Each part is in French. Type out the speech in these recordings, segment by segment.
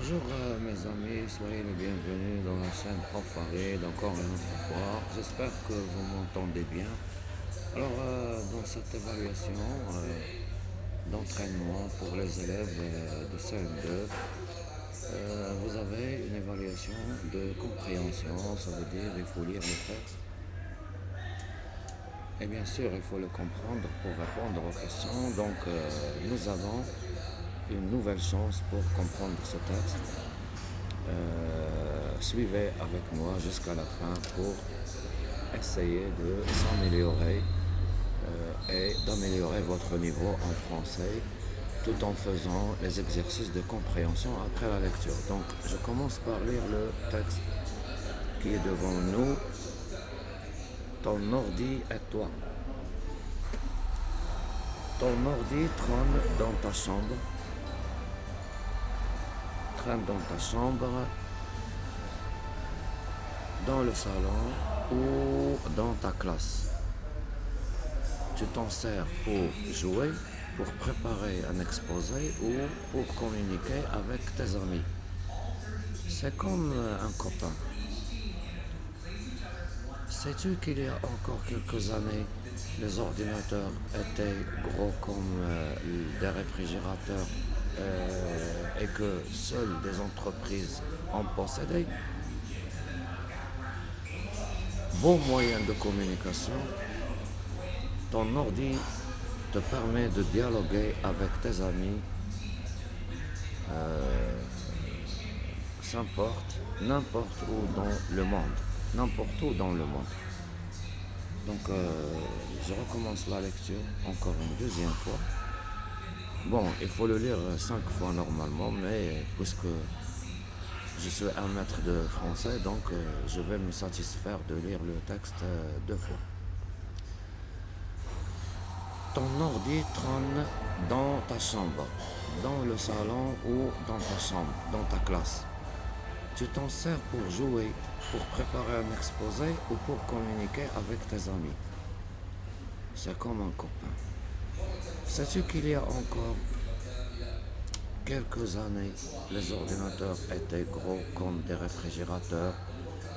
Bonjour mes amis, soyez les bienvenus dans la chaîne Prof Farid encore une autre fois. J'espère que vous m'entendez bien. Alors dans cette évaluation d'entraînement pour les élèves de CM2, vous avez une évaluation de compréhension, ça veut dire il faut lire le texte. Et bien sûr, il faut le comprendre pour répondre aux questions. Donc nous avons une nouvelle chance pour comprendre ce texte. Suivez avec moi jusqu'à la fin pour essayer de s'améliorer et d'améliorer votre niveau en français tout en faisant les exercices de compréhension après la lecture. Donc je commence par lire le texte qui est devant nous. Ton ordi et toi. Ton ordi traîne dans ta chambre, dans le salon ou dans ta classe. Tu t'en sers pour jouer, pour préparer un exposé ou pour communiquer avec tes amis. C'est comme un copain. Sais-tu qu'il y a encore quelques années, les ordinateurs étaient gros comme des réfrigérateurs et que seules des entreprises en possédaient? Bon moyen de communication, ton ordi te permet de dialoguer avec tes amis, n'importe où dans le monde. N'importe où dans le monde. Donc, je recommence la lecture encore une deuxième fois. Bon, il faut le lire 5 fois normalement, mais puisque je suis un maître de français, donc je vais me satisfaire de lire le texte 2 fois. Ton ordi trône dans ta chambre, dans le salon ou dans ta chambre, dans ta classe. Tu t'en sers pour jouer, pour préparer un exposé ou pour communiquer avec tes amis. C'est comme un copain. Sais-tu qu'il y a encore quelques années, les ordinateurs étaient gros comme des réfrigérateurs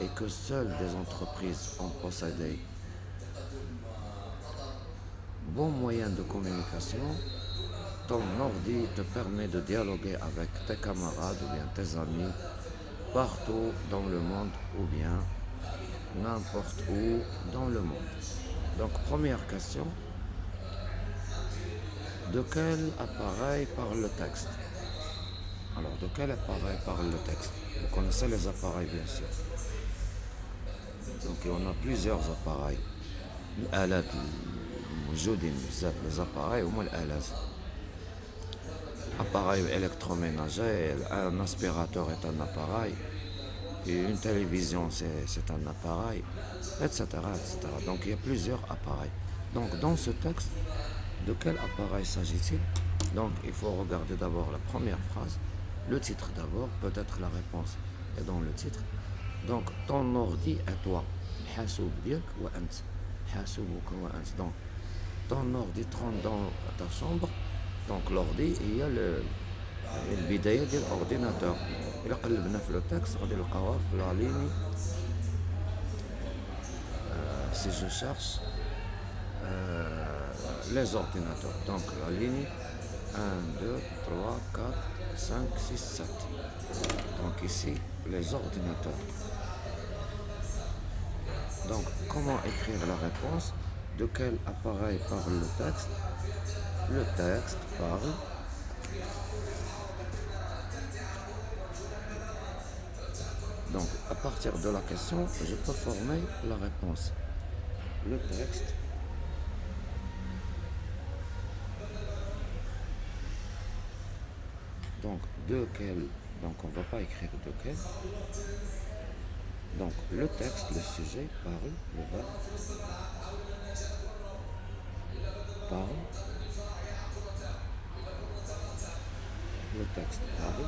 et que seules des entreprises en possédaient? Bon moyen de communication, ton ordi te permet de dialoguer avec tes camarades ou bien tes amis partout dans le monde ou bien n'importe où dans le monde. Donc première question, de quel appareil parle le texte? Alors de quel appareil parle le texte? Vous connaissez les appareils bien sûr. Donc on a plusieurs appareils. الآلات موجودين بزاف les appareils هما الآلات. Appareil électroménager, un aspirateur est un appareil, et une télévision c'est un appareil, etc., etc. Donc il y a plusieurs appareils. Donc dans ce texte, de quel appareil s'agit-il? Donc il faut regarder d'abord la première phrase, le titre d'abord, peut-être la réponse est dans le titre. Donc ton ordi est toi. الحاسوب ديالك وأنت. حاسوبك وأنت. Donc ton ordi trône dans ta chambre. Donc l'ordi هي البداية ديال الأورديناتور. إلا قلبنا في لو تكست غادي نلقاوها في لا ليني. Si je cherche les ordinateurs. Donc la ligne 1, 2, 3, 4, 5, 6, 7. Donc ici, les ordinateurs. Donc comment écrire la réponse? De quel appareil parle le texte? Le texte parle donc à partir de la question, je peux former la réponse. Le texte donc de quel, donc on ne va pas écrire de quel. Donc le texte, le sujet, parle, le verbe, parle, le texte parle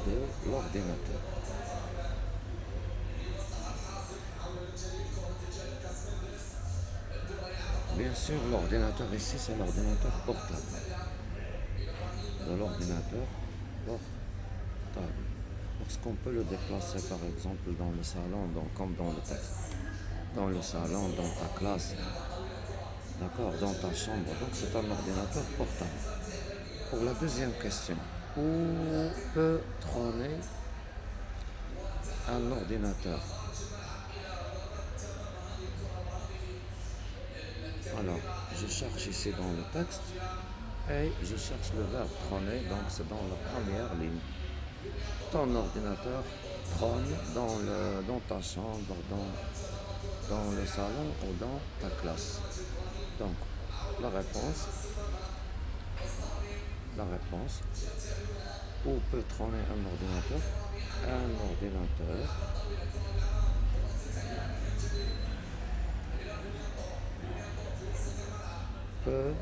de l'ordinateur. Bien sûr, l'ordinateur ici, c'est l'ordinateur portable. de l'ordinateur portable. Parce qu'on peut le déplacer par exemple dans le salon, comme dans le texte. Dans le salon, dans ta classe, d'accord, dans ta chambre. Donc c'est un ordinateur portable. Pour la deuxième question, où peut trôner un ordinateur? Alors, je cherche ici dans le texte et je cherche le verbe trôner, donc c'est dans la première ligne. Ton ordinateur trône dans ta chambre, dans le salon ou dans ta classe. Donc, la réponse, où peut trôner un ordinateur? Un ordinateur peut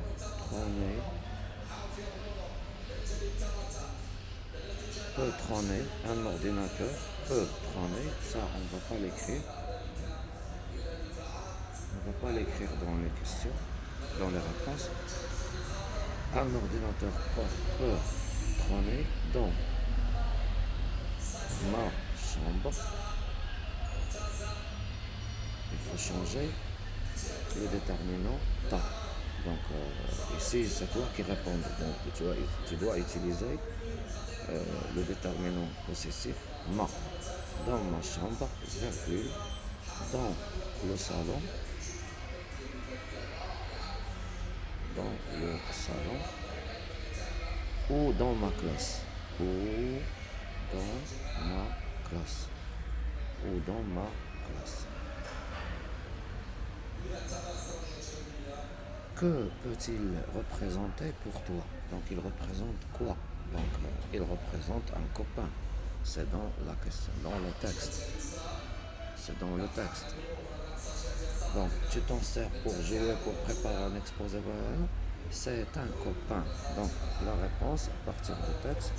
trôner, un ordinateur peut trôner, ça on ne va pas l'écrire, dans les questions, dans les réponses. Un ordinateur peut trôner dans ma chambre. Il faut changer le déterminant ta. Donc ici c'est toi qui réponds. Donc tu dois utiliser le déterminant possessif ma. Dans ma chambre, virgule, dans le salon, ou dans ma classe, ou dans ma classe. Que peut-il représenter pour toi? Donc il représente quoi? Donc il représente un copain. C'est dans la question, dans le texte. C'est dans le texte. Donc tu t'en sers pour jouer, pour préparer un exposé. C'est un copain. Donc la réponse à partir du texte.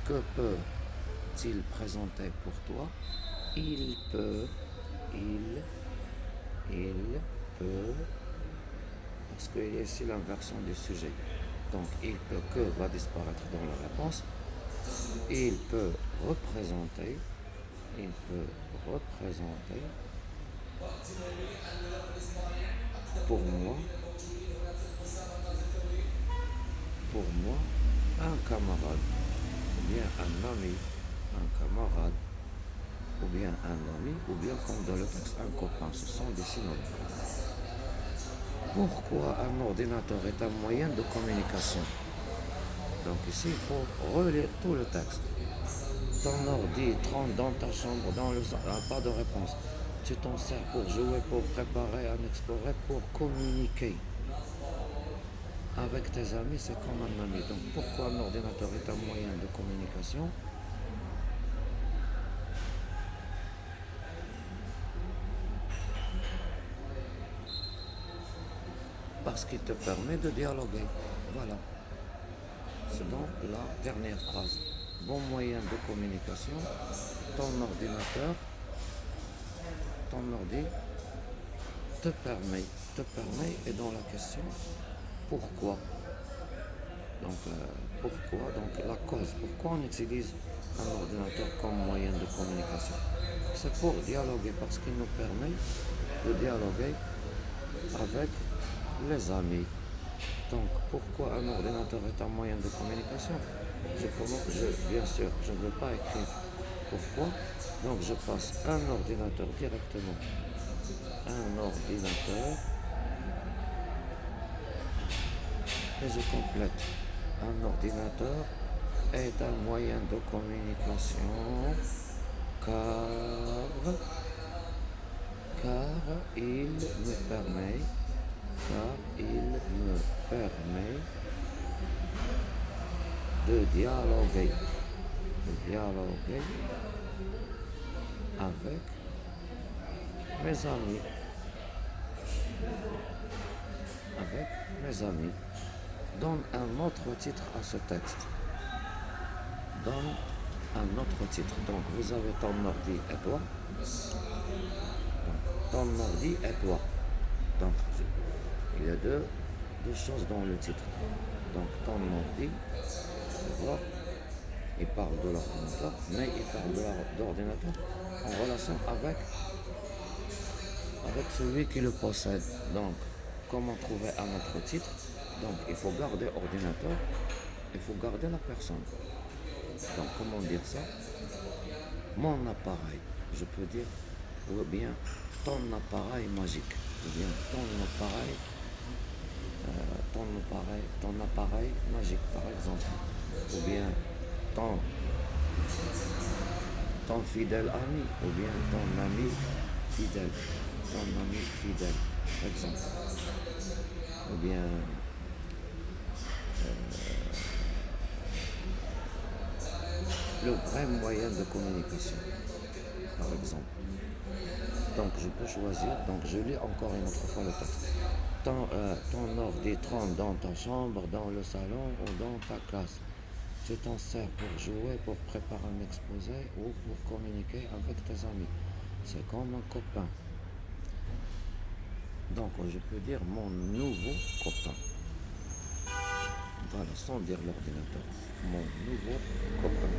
Que peut-il présenter pour toi? Il peut, parce qu'il y a ici l'inversion du sujet. Donc il peut, que va disparaître dans la réponse. Il peut représenter, pour moi, un camarade, ou bien un ami, un camarade, ou bien un ami, ou bien comme dans le texte, un copain. Ce sont des synonymes. Pourquoi un ordinateur est un moyen de communication? Donc ici, il faut relire tout le texte. Ton ordi trône dans ta chambre, dans le salon, pas de réponse. Tu t'en sers pour jouer, pour préparer un explorer, pour communiquer. Avec tes amis, c'est comme un ami. Donc pourquoi un ordinateur est un moyen de communication? Parce qu'il te permet de dialoguer. Voilà. C'est donc la dernière phrase. Bon moyen de communication, ton ordi te permet, et dans la question, pourquoi? Donc, la cause. Pourquoi on utilise un ordinateur comme moyen de communication? C'est pour dialoguer, parce qu'il nous permet de dialoguer avec les amis. Donc, pourquoi un ordinateur est un moyen de communication? Bien sûr, je ne veux pas écrire pourquoi. Donc, je passe un ordinateur directement. Un ordinateur. Et je complète. Un ordinateur est un moyen de communication car il me permet de dialoguer avec mes amis. Donne un autre titre à ce texte. Donc vous avez ton ordi et toi. Ton ordi et toi. Donc il y a deux choses dans le titre. Donc ton ordi d'abord, il parle de l'ordinateur, mais il parle de l'ordinateur en relation avec celui qui le possède. Donc, comment trouver un autre titre? Donc, il faut garder ordinateur, il faut garder la personne. Donc, comment dire ça? Mon appareil, je peux dire, ou bien ton appareil magique, ou bien ton appareil magique, par exemple, ou bien ton, ton fidèle ami, ou bien ton ami fidèle, par exemple, ou bien le vrai moyen de communication, par exemple. Donc je peux choisir, donc je lis encore une autre fois le texte. Ton ordi trône dans ta chambre, dans le salon ou dans ta classe. Tu t'en sers pour jouer, pour préparer un exposé ou pour communiquer avec tes amis. C'est comme un copain. Donc je peux dire mon nouveau copain. Voilà, sans dire l'ordinateur. Mon nouveau copain.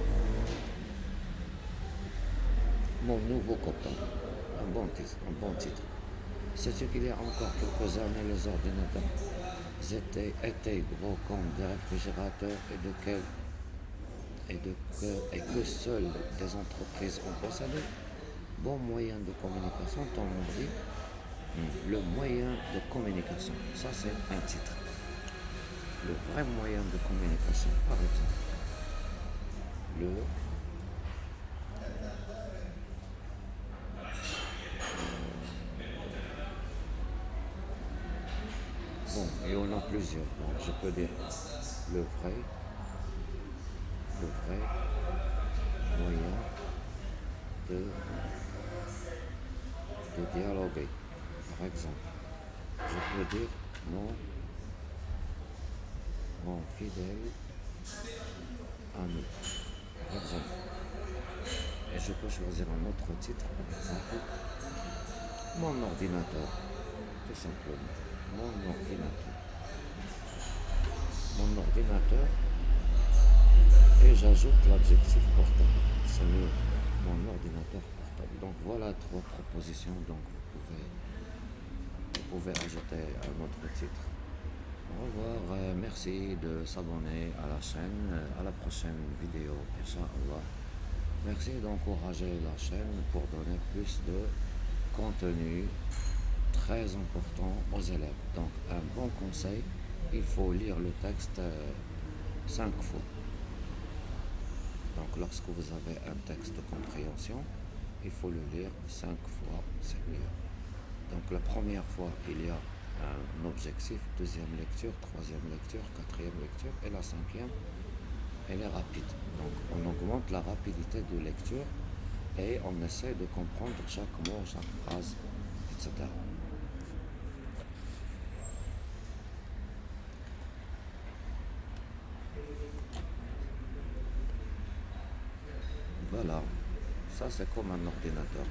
Mon nouveau copain. Un bon titre. Sais-tu qu'il y a encore quelques années, les ordinateurs étaient gros comme des réfrigérateurs et que seules des entreprises en possédaient? Bon moyen de communication, ton ordi, le moyen de communication. Ça, c'est un titre. Le vrai moyen de communication, par exemple. Le Bon, il y en a plusieurs. Donc, je peux dire le vrai, le vrai moyen de, de dialoguer. Par exemple, je peux dire mon fidèle ami. Par exemple. Et je peux choisir un autre titre, par exemple, mon ordinateur, tout simplement. Mon ordinateur. Mon ordinateur, et j'ajoute l'adjectif portable. C'est mieux. Mon ordinateur portable. Donc voilà trois propositions. Donc vous pouvez ajouter un autre titre. Au revoir. Merci de s'abonner à la chaîne. À la prochaine vidéo. Inch'Allah. Merci d'encourager la chaîne pour donner plus de contenu très important aux élèves. Donc un bon conseil, il faut lire le texte 5 fois. Donc lorsque vous avez un texte de compréhension, il faut le lire 5 fois, c'est mieux. Donc la première fois, il y a un objectif, deuxième lecture, troisième lecture, quatrième lecture, et la cinquième, elle est rapide. Donc on augmente la rapidité de lecture et on essaie de comprendre chaque mot, chaque phrase, etc. Voilà, ça c'est comme un ordinateur.